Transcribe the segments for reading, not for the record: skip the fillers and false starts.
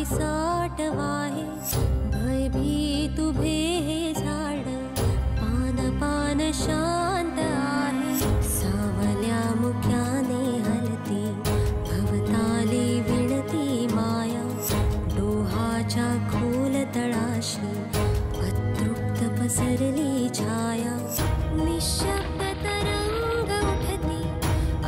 पिसाट वाहे भयभीत उभे हे झाड पान पान शांत आहे सावल्या मुक्याने हलती भवताली विणती माया डोहाच्या खोल तळाशी अतृप्त पसरली छाया निशब्द तरंग उठती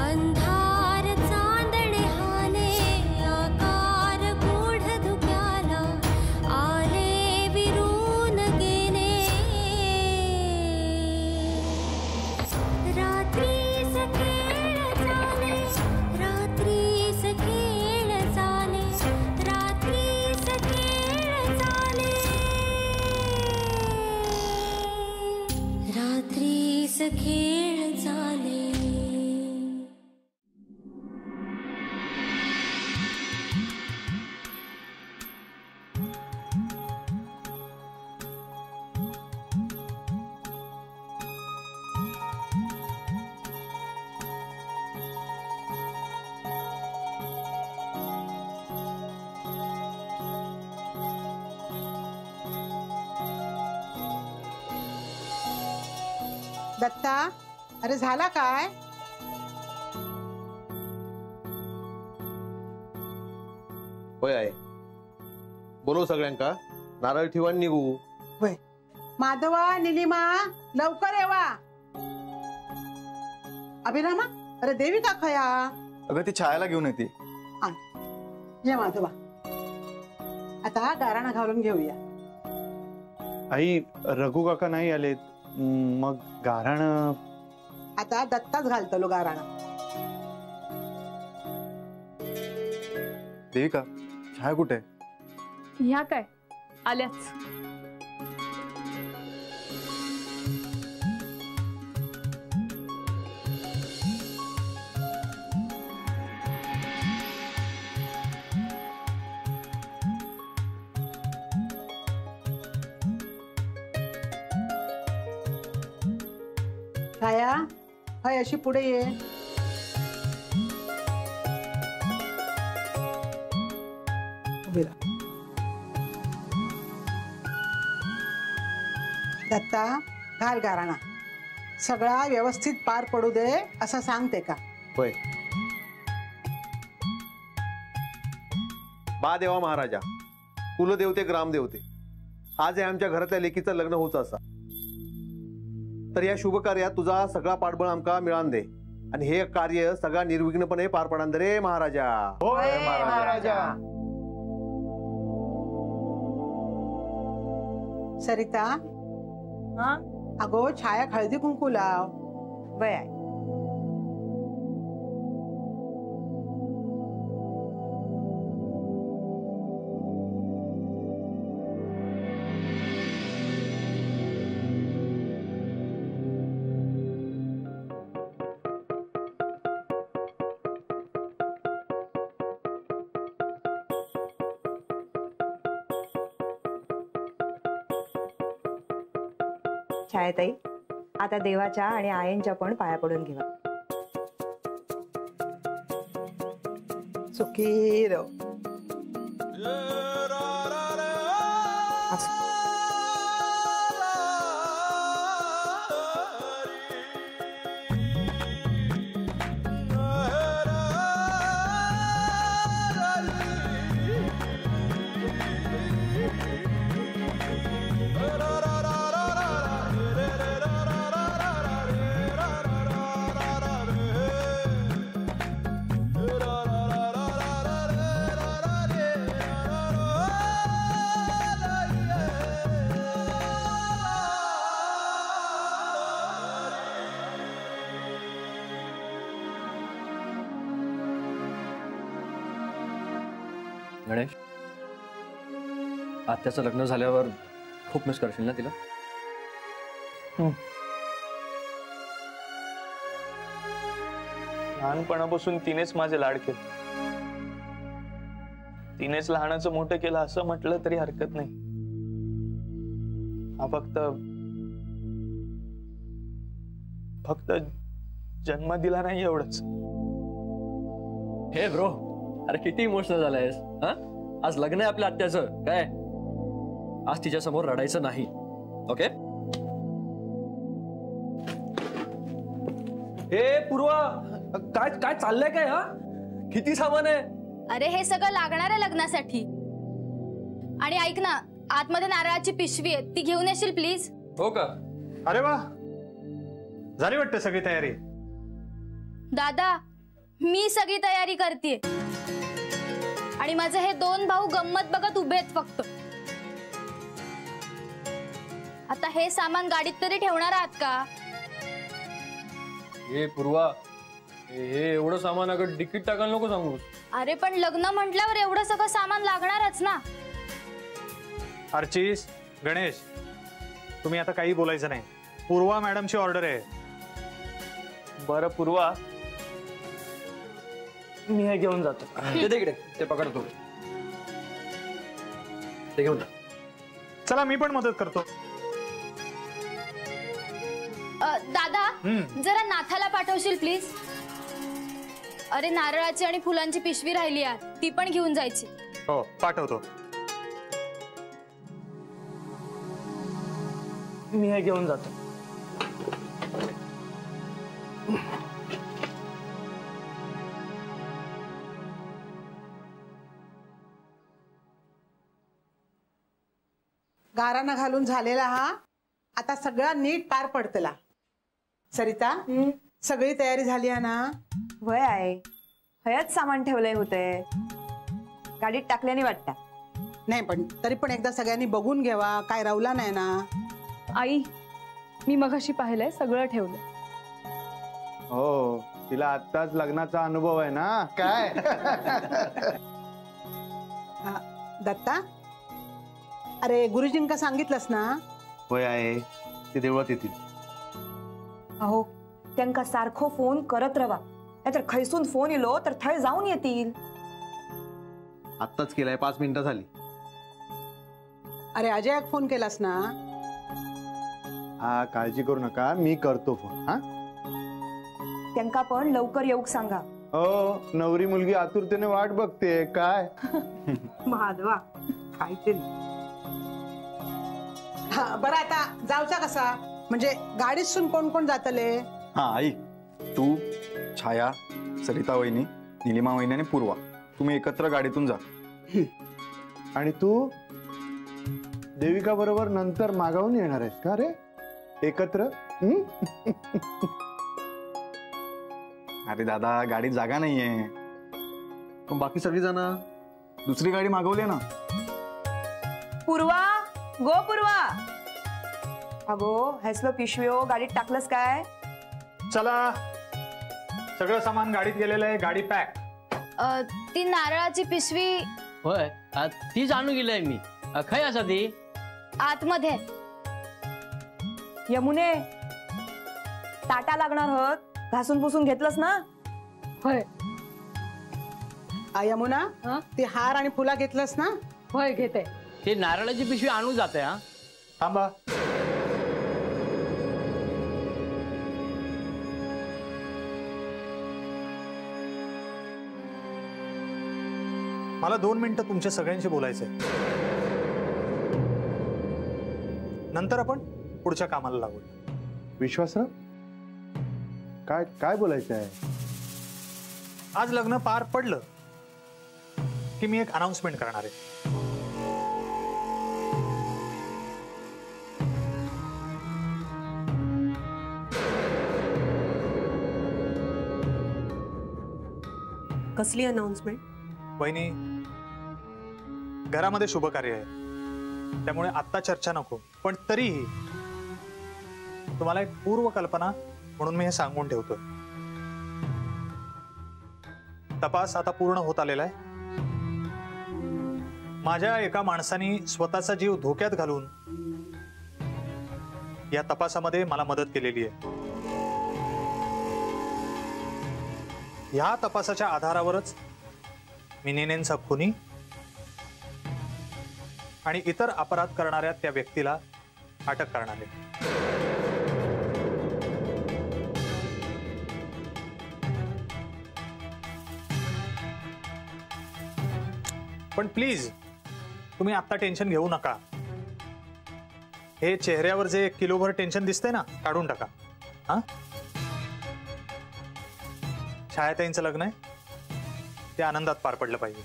अंधार चांदणे हाले आकार गूढ धुक्याला आले विरून गेले रात्रीस खेळ चाले रात्रीस खेळ चाले रात्रीस खेळ चाले रात्रीस खेळ चाले दत्ता, अरे झाला काय? होय आहे. बोलव सगळ्यांका, नारळ ठेवा आणि निघू. होय. माधवा, निलिमा, लवकर येवा. अभिरामा, अरे देवी का खया? अगं ती छायाला घेऊन येते. ये माधवा, आता गाराणा घालून घेऊया. आई, रघु काका नाही आलेत, मग गाराण आता दत्ताच घालतलो गाराणा. देविका, छाया कुठे? ह्या काय आल्याच. छाया, हय अशी पुढे ये. उभी राहा. दत्ता, घाल गाराणा. सगळा व्यवस्थित पार पडू दे असं सांगते का? होय. बा देवा महाराजा, कुलदेवते ग्रामदेवते, आज आहे आमच्या घरातल्या लेकीचं लग्न होऊच असा, तर या शुभ कार्यात तुझा सगळा पाठबळ आमका मिळान दे आणि हे कार्य सगळा निर्विघ्नपणे पार पडान दे रे महाराजा. होय महाराजा. सरिता, अगो छाया हळदी कुंकू लाव. वय छायाताई, आता देवाच्या आणि आयनच्या पण पाया पडून घेवा. सुखी रव. गणेश, आत्याचं लग्न झाल्यावर खूप मिस करशील ना तिला? लहानपणापासून तिनेच माझे लाड केले, तिनेच लहानाचं मोठं केलं असं म्हटलं तरी हरकत नाही. हा फक्त जन्म दिला नाही एवढंच. हे ब्रो, अरे किती इमोशनल झालायस. हा, आज लग्न आहे आपल्या आत्याचं, काय आज तिच्या समोर रडायचं नाही. ओके? ए पूर्वा, काय काय चाललंय काय? हा किती सामान आहे? अरे हे सगळं लागणार आहे लग्नासाठी. आणि ऐक ना, आतमध्ये नारळाची पिशवी आहे, ती घेऊन येशील प्लीज. हो का? अरे वा, झाली वाटतं सगळी तयारी. दादा, मी सगळी तयारी करते आणि माझे हे 2 भाऊ गंमत बघत उभे आहेत फक्त. आता हे सामान गाडीत तरी ठेवणार आहात का? ए पूर्वा, हे एवढं सामान अगं डिकीट टाकायला नको सांगू. अरे पण लग्न म्हटल्यावर एवढं सगळं सामान लागणारच ना. अर्चिस, गणेश, तुम्ही आता काही बोलायचं नाही. पूर्वा मॅडमची ऑर्डर आहे. बरं पूर्वा, मी हे घेऊन जातो. ते दे इकडे, ते पकडतो. ते घेऊन जा. चला मी पण मदत करतो. दादा, जरा नाथाला पाठवशील प्लीज. अरे नारळाची आणि फुलांची पिशवी राहिली आहे, ती पण घेऊन जायची. हो, पाठवतो. मी हे घेऊन जातो. गाराणा घालून झालेला हा आता सगळा नीट पार पडतला. सरिता, सगळी तयारी झाली आहे ना? वय आहे, हयच सामान ठेवलंय होते, गाडीत टाकल्याने वाटतं. नाही पण तरी पण एकदा सगळ्यांनी बघून घ्यावा, काय रावला नाही ना. आई, मी मगाशी पाहिलंय, सगळं ठेवलं. हो, तिला आत्ताच लग्नाचा अनुभव आहे ना. काय दत्ता, अरे गुरुजींका सांगितलंस ना? होय आहे, ते देवळात येतील. अहो, त्यांका सारखो फोन करत रवा, नाहीतर खैसून फोन इलो तर थळ जाऊन येतील. आत्ताच केलाय, 5 मिनिटं झाली. अरे अजयाक फोन केलास ना? हा, काळजी करू नका, मी करतो फोन. हा, त्यांका पण लवकर येऊक सांगा. हो, नवरी मुलगी आतुरतेने वाट बघते. काय महादवा काय तरी. बरं आता जाऊचा कसा, म्हणजे गाडीत सून कोण कोण जातले? हा आई, तू, छाया, सरिता वहिनी, निलिमा वहिनी आणि पूर्वा, तुम्ही एकत्र गाडीतून जा. आणि तू देविका बरोबर नंतर मागावून येणार आहेस का रे एकत्र? अरे दादा, गाडीत जागा नाहीये. पण बाकी सगळी जण दुसरी गाडी मागवली ना. पूर्वा, गो पूर्वा. अगो, हेसलो पिशव्यो गाडीत टाकलंस काय? चला, सगळं सामान गाडीत गेलेलं आहे, गाडी पॅक. ती नारळाची पिशवी होय, तीच आणून गेलंय मी. खय असा ती आतमध्ये. यमुने, ताटा लागणार होत, घासून पुसून घेतलंस ना? होय यमुना, ते हार आणि फुला घेतलंस ना? होय, घेते. ते नारळाची पिशवी आणून जाते. हा, थांबा. मला 2 मिनिटं तुमच्या सगळ्यांशी बोलायचंय. नंतर आपण पुढच्या कामाला लागू. विश्वासराव, काय काय बोलायचं आहे? आज लग्न पार पडलं की मी एक अनाउन्समेंट करणार आहे. कसली अनाउन्समेंट? वहिनी, घरामध्ये शुभ कार्य आहे, त्यामुळे आत्ता चर्चा नको, पण तरीही तुम्हाला एक पूर्व कल्पना म्हणून मी हे सांगून ठेवतोय. तपास आता पूर्ण होत आलेला आहे. माझ्या एका माणसाने स्वतःचा जीव धोक्यात घालून या तपासामध्ये मला मदत केलेली आहे. या तपासाच्या आधारावरच मी नेनेंचा खुनी आणि इतर अपराध करणाऱ्या त्या व्यक्तीला अटक करणार आहे. पण प्लीज तुम्ही आता टेन्शन घेऊ नका. हे चेहऱ्यावर जे किलोभर टेन्शन दिसतंय ना, काढून टाका. हा, छायाताईंचं लग्न आहे, ते आनंदात पार पडलं पाहिजे.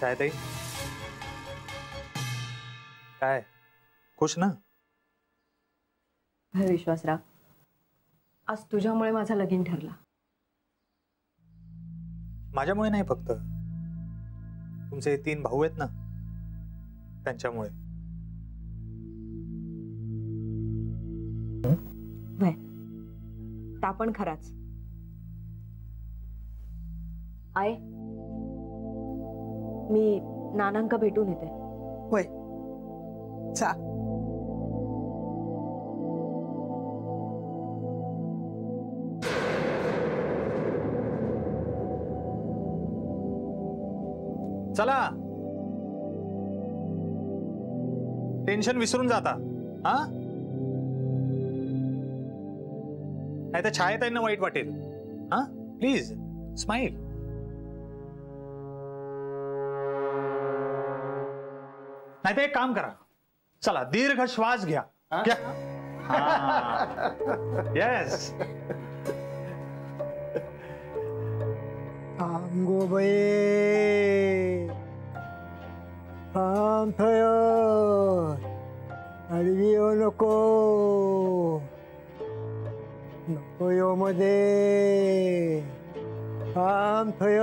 छायाताई काय खुश ना? विश्वासराव, आज तुझ्यामुळे माझा लगीन ठरला. माझ्यामुळे नाही, फक्त तुमचे 3 भाऊ आहेत ना, त्यांच्यामुळे. ता पण खराच. आय मी नानांका भेटून येते. होय, चा. चला, टेन्शन विसरून जाता. हा, नाही तर छायाताईंना वाईट वाटेल. हा, प्लीज स्माइल. नाही तर एक काम करा, चला दीर्घ श्वास घ्या. येस. आंगोबाई थांब थय, आडवी येऊ नको, नको येऊ मध्ये, थांब थय.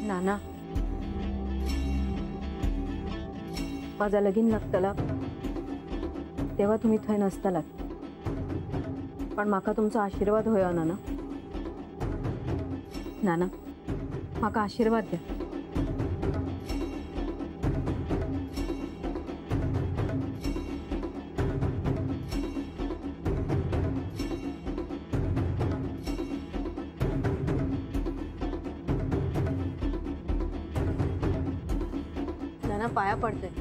नाना, माझा लगीन लागतला तेव्हा तुम्ही थंय नसतालात, पण माका तुमचा आशीर्वाद होया नाना. नाना, माका आशीर्वाद द्या. नाना, पाया पडते.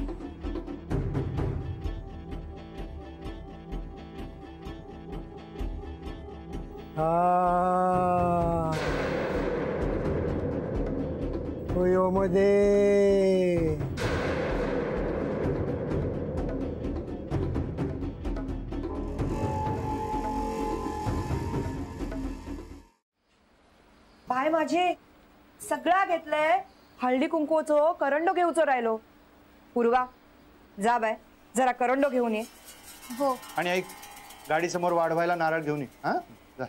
होयो मध्ये. बाय माझे सगळा घेतलंय, हळदी कुंकूचो करंडो घेऊचो राहिलो. पूर्वा, जा बाय, जरा करंडो घेऊन ये. हो. आणि ऐक, गाडी समोर वाढवायला नारळ घेऊन ये. हा, जा.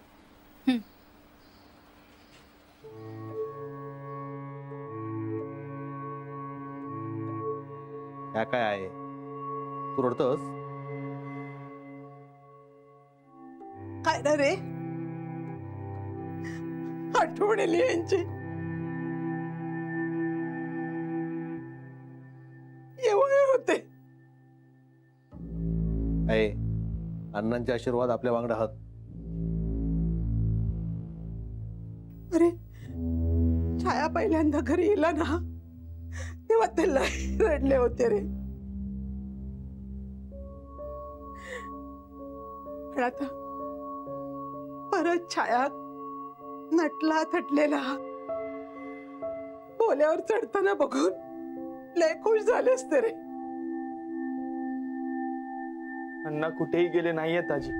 काय आहे, तू रडतस? काय ना रे, आठवण आली यांची. एवढे होते. आहे, अण्णांचे आशीर्वाद आपल्या वांगडा आहात. अरे, छाया पहिल्यांदा घरी येला ना, तेव्हा ते रडले होते रे. पण आता परत छाया नटला थटलेला बोल्यावर चढताना बघून लय खुश झाले असते रे. अण्णा कुठेही गेले नाहीयेत आजी,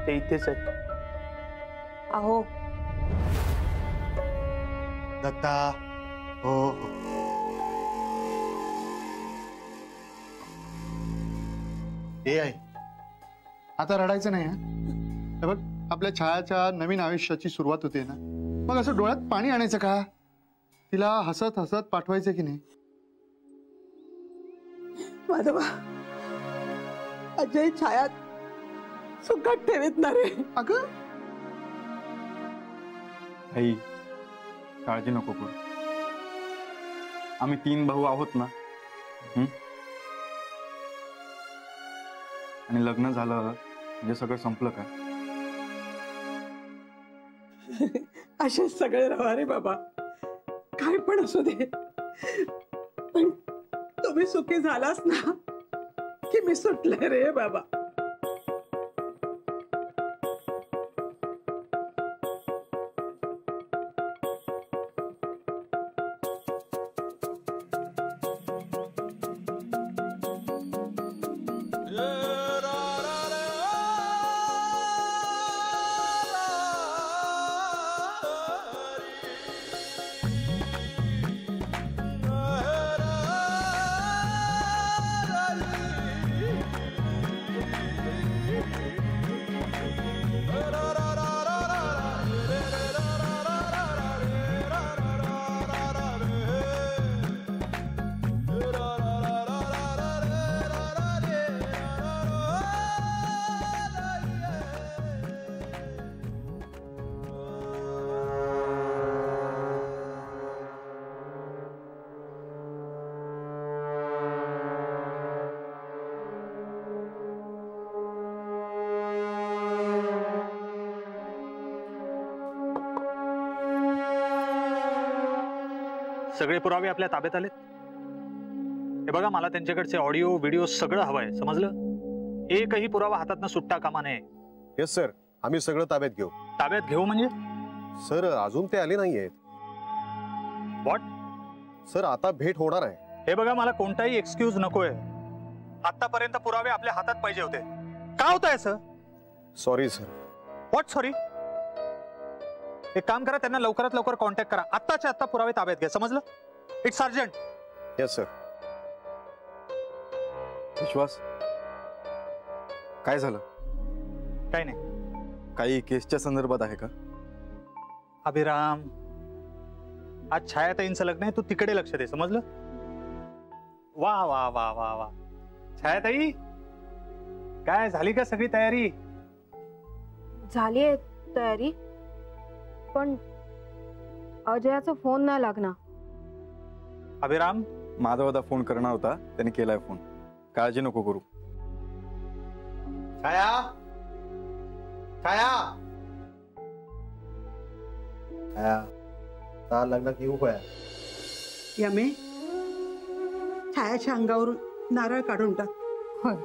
ते इथेच आहेत. अहो दत्ता, हो हो. हे आहे, आता रडायचं नाही. हा बघ, आपल्या छायाच्या नवीन आयुष्याची सुरुवात होते ना, मग असं डोळ्यात पाणी आणायचं का? तिला हसत हसत पाठवायचं की नाही? माधवा, अजय छाया सुखात ठेवीत ना रे. अगं आई, काळजी नको करू. आम्ही 3 भाऊ आहोत ना. आणि लग्न झालं म्हणजे सगळं संपलं का? असेच सगळे रवा रे बाबा, काय पण असू दे, पण तुम्ही सुखी झालास ना की मी सुटले रे बाबा. सगळे पुरावे आपल्या ताब्यात आलेत. हे बघा, मला त्यांच्याकडचे ऑडिओ व्हिडिओ सगळं हवंय, समजलं? एकही पुरावा हातातनं सुट्टा कामा नये. येस सर, आम्ही सगळं ताब्यात घेऊ. ताब्यात घेऊ म्हणजे? सर अजून ते आले नाहीयेत. व्हॉट? सर आता भेट होणार आहे. हे बघा, मला कोणताही एक्सक्यूज नकोय. आतापर्यंत पुरावे आपल्या हातात पाहिजे होते. का होत आहे sir? Sorry sir. What sorry? एक काम करा, त्यांना लवकरात लवकर कॉन्टॅक्ट करा. आत्ताच्या आत्ता पुरावे ताब्यात घ्या, समजलं? It's urgent. Yes sir. Vishwas, काय झालं? काही नाही. काही केसच्या संदर्भात आहे का? अभिराम, आज छायाताईंचं लग्न आहे, तू तिकडे लक्ष दे, समजलं? वा वा वा वा वा. छायाताई, काय झाली का सगळी तयारी? झाली आहे तयारी, पण अजयाचा फोन नाही लागणार. अभिराम, माधवदा फोन करणार होता, त्याने केलाय फोन. काळजी नको करू. छाया, छाया, छाया, लग्न घेऊ काय? यमे, छायाच्या अंगावरून नारळ काढून टाक. होय.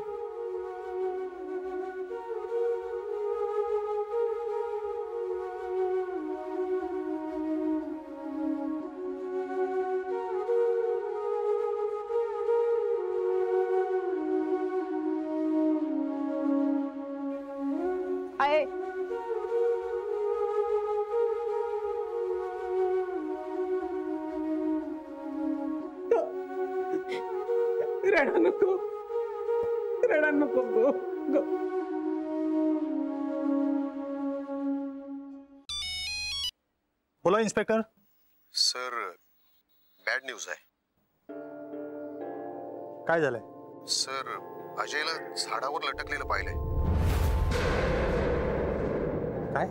रडा नको, रडा नको गो गो. बोला इन्स्पेक्टर. सर बॅड न्यूज आहे. काय झालंय? सर अजयला झाडावर लटकलेलं पाहिलंय. काय?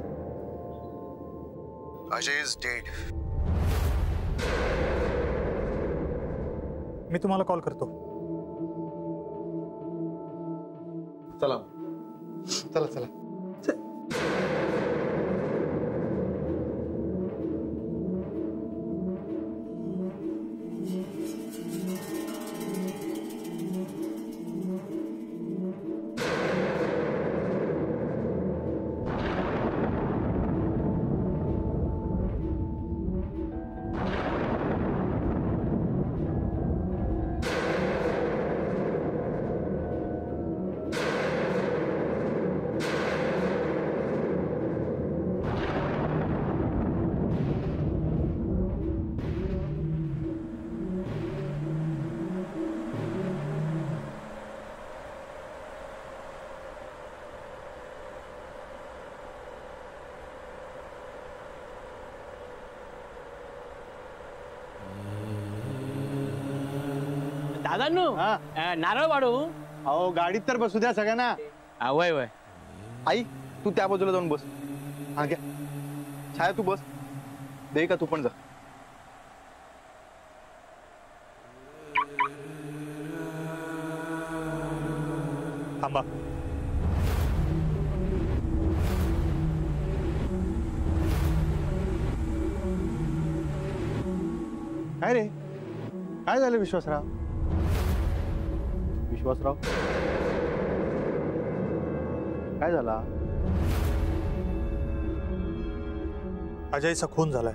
Ajay is dead. मी तुम्हाला कॉल करतो. चला चला चला. दादांनो, नारळ वाढू. अहो गाडीत तर बसू द्या सगळ्यांना. वय वय. आई, तू त्या बाजूला जाऊन बस. हा घ्या. छाया तू बस. दे का तू पण जा. थांबा. काय रे काय झालं विश्वासराव? विश्वासराव काय झाला? अजयचा खून झालाय.